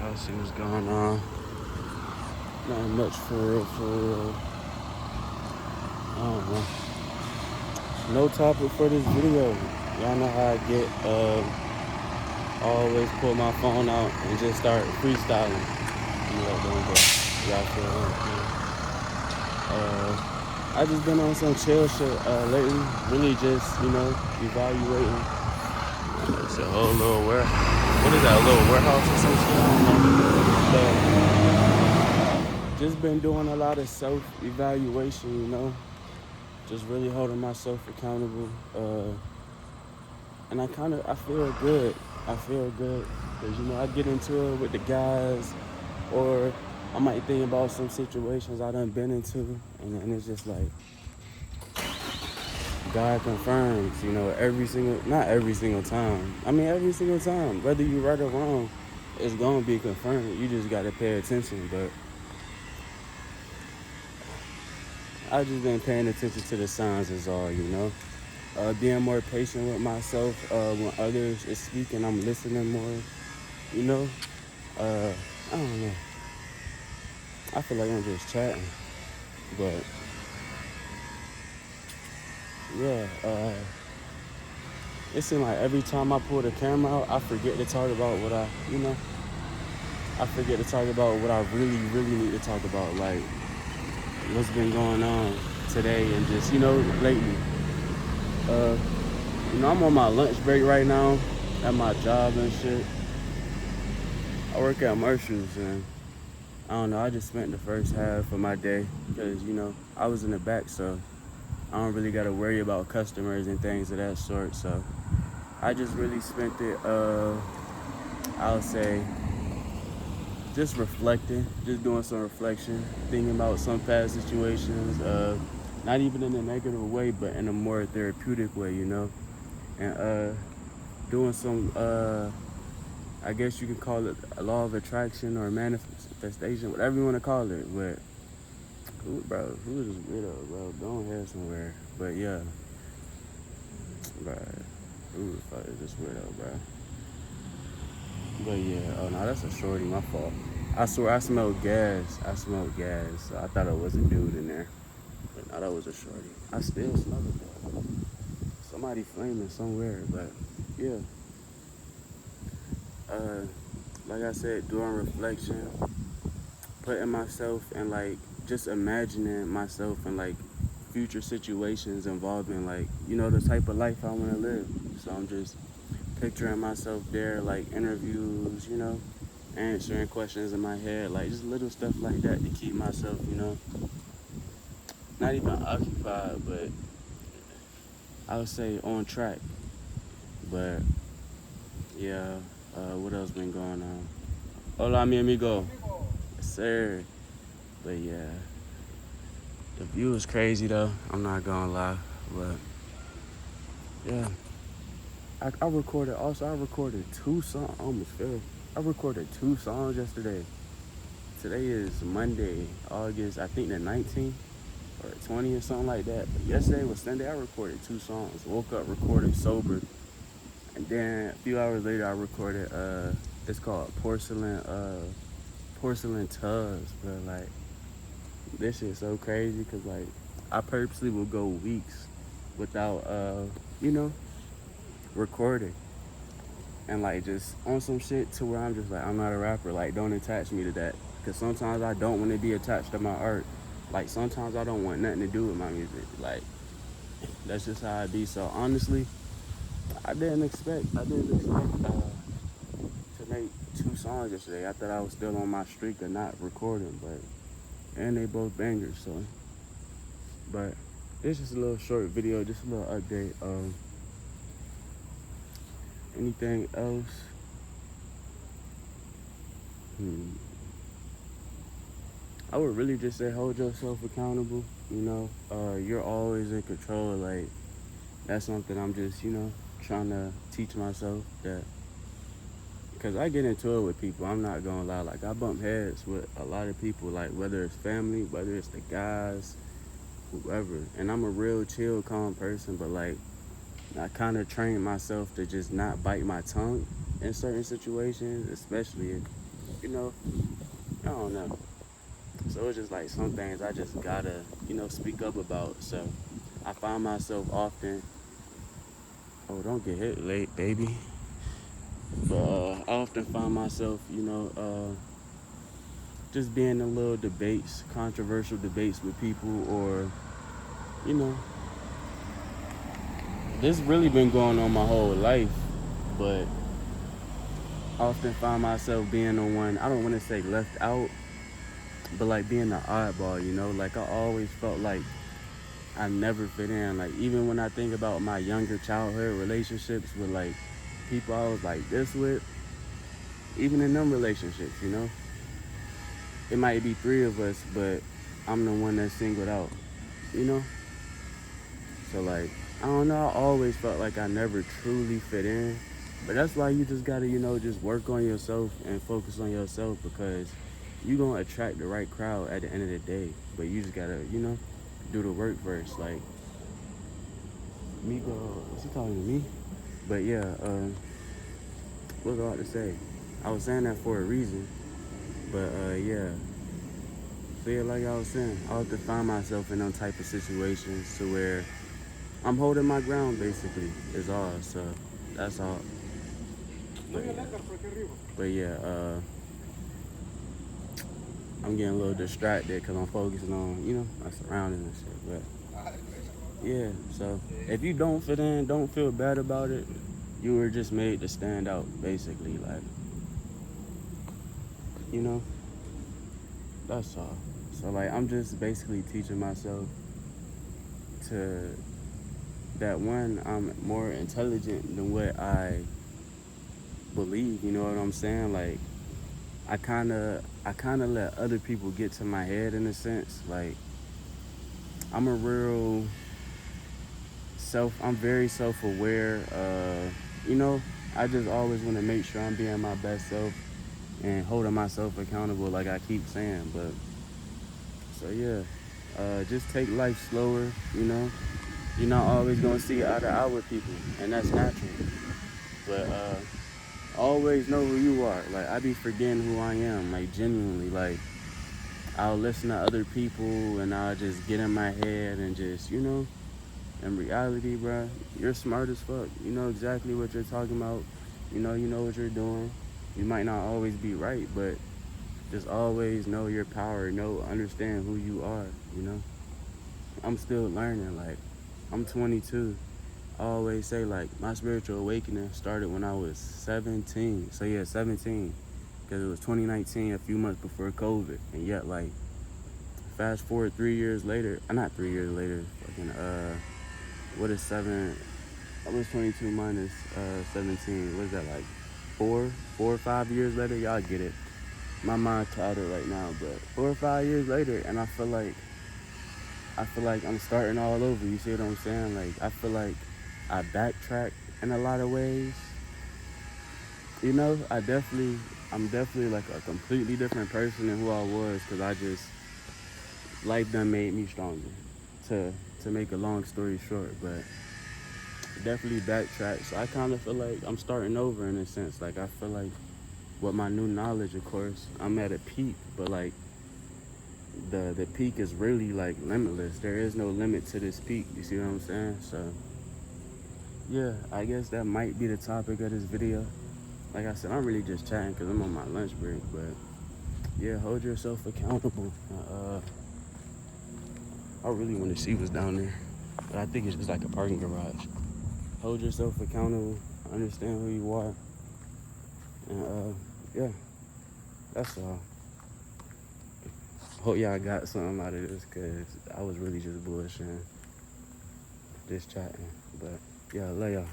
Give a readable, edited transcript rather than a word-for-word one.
Y'all see what's going on. Not much for real. I don't know. No topic for this video. Y'all know how I get. I always pull my phone out and just start freestyling. Y'all feel I just been on some chill shit lately. Really just, evaluating. It's a whole little what is that, a little warehouse or some shit? I don't know. But just been doing a lot of self-evaluation, just really holding myself accountable. And I feel good. I feel good because, I get into it with the guys, or I might think about some situations I done been into, and it's just like, God confirms, not every single time. I mean, every single time, whether you right or wrong, it's gonna be confirmed. You just gotta pay attention. But I just been paying attention to the signs is all, being more patient with myself. When others is speaking, I'm listening more, I don't know. I feel like I'm just chatting, but yeah, it seems like every time I pull the camera out, I forget to talk about what I forget to talk about what I really, really need to talk about, like what's been going on today and just, lately. I'm on my lunch break right now at my job and shit. I work at Marshalls, and I don't know, I just spent the first half of my day because, I was in the back, so I don't really got to worry about customers and things of that sort. So I just really spent it, I'll say, just reflecting, just doing some reflection, thinking about some past situations, not even in a negative way, but in a more therapeutic way, and doing some, I guess you could call it a law of attraction or manifestation, whatever you want to call it. But who is this weirdo, bro? Don't head somewhere. But yeah, bro, who the fuck is this weirdo, bro? But yeah, oh no, that's a shorty, my fault. I swear I smelled gas. So I thought it was a dude in there. But no, that was a shorty. I still smell it though. Somebody flaming somewhere, but yeah. Like I said, doing reflection, putting myself in, like, just imagining myself in, like, future situations involving, like, the type of life I want to live. So I'm just picturing myself there, like interviews, answering questions in my head, like just little stuff like that to keep myself, not even occupied, but I would say on track. But yeah, what else been going on? Hola, mi amigo. Yes, sir. But yeah, the view is crazy though. I'm not gonna lie, but yeah. I recorded 2 songs. I almost fell. I recorded 2 songs yesterday. Today is Monday, August, I think the 19th or 20th or something like that. But yesterday was Sunday. I recorded 2 songs. Woke up, recorded sober, and then a few hours later I recorded. It's called Porcelain Tubs. But like, this shit's so crazy because like I purposely will go weeks without recording. And like just on some shit to where I'm just like, I'm not a rapper, like don't attach me to that. Cause sometimes I don't want to be attached to my art. Like sometimes I don't want nothing to do with my music. Like that's just how I be. So honestly, I didn't expect to make 2 songs yesterday. I thought I was still on my streak of not recording, and they both bangers. So, but it's just a little short video, just a little update. Anything else? I would really just say hold yourself accountable. You're always in control. Like that's something I'm just, trying to teach myself that. Because I get into it with people, I'm not gonna lie. Like I bump heads with a lot of people, like whether it's family, whether it's the guys, whoever. And I'm a real chill, calm person, but like I kind of trained myself to just not bite my tongue in certain situations, especially you know, I don't know. So it's just like some things I just gotta, speak up about. So I find myself often, oh, don't get hit late, baby. But I often find myself, just being in little debates, controversial debates with people, or, you know, this really been going on my whole life, but I often find myself being the one, I don't want to say left out, but like being the oddball, like I always felt like I never fit in. Like even when I think about my younger childhood relationships with like people I was like this with, even in them relationships, it might be three of us, but I'm the one that's singled out, you know? So like, I don't know, I always felt like I never truly fit in. But that's why you just gotta, just work on yourself and focus on yourself, because you gonna attract the right crowd at the end of the day. But you just gotta, do the work first. Like, Migo, was he talking to me? But yeah, what was I about to say? I was saying that for a reason. But yeah. So yeah, like I was saying, I have to find myself in them type of situations to where I'm holding my ground basically is all. So that's all. But yeah, I'm getting a little distracted because I'm focusing on, my surroundings and shit. But yeah, so if you don't fit in, don't feel bad about it. You were just made to stand out, basically. Like, you know, that's all. So like, I'm just basically teaching myself to that one, I'm more intelligent than what I believe. You know what I'm saying? Like, I kind of let other people get to my head in a sense. Like, I'm a real I'm very self-aware. I just always want to make sure I'm being my best self and holding myself accountable, like I keep saying. But so yeah, just take life slower. You're not always gonna see eye to eye with people, and that's natural. But always know who you are. Like, I be forgetting who I am. Like, genuinely, like, I'll listen to other people and I'll just get in my head and just, in reality, bro, you're smart as fuck. You know exactly what you're talking about. You know what you're doing. You might not always be right, but just always know your power. Understand who you are. I'm still learning. Like, I'm 22. I always say, like, my spiritual awakening started when I was 17. So yeah, 17. Because it was 2019, a few months before COVID. And yet, like, fast forward 3 years later, not 3 years later, fucking, what is seven? I was 22 minus 17. What is that, like 4 or 5 years later? Y'all get it. My mind clouded right now, but 4 or 5 years later, and I feel like I'm starting all over. You see what I'm saying? Like, I feel like I backtracked in a lot of ways. I'm definitely like a completely different person than who I was, because life done made me stronger. To make a long story short, but definitely backtrack. So I kind of feel like I'm starting over in a sense. Like, I feel like with my new knowledge, of course, I'm at a peak, but like the peak is really like limitless. There is no limit to this peak. You see what I'm saying? So yeah, I guess that might be the topic of this video. Like I said, I'm really just chatting because I'm on my lunch break, but yeah, hold yourself accountable. I really want to see what's down there, but I think it's just like a parking garage. Hold yourself accountable, understand who you are, and yeah, that's all. Hope y'all got something out of this, because I was really just bullshitting, just chatting. But yeah, love y'all.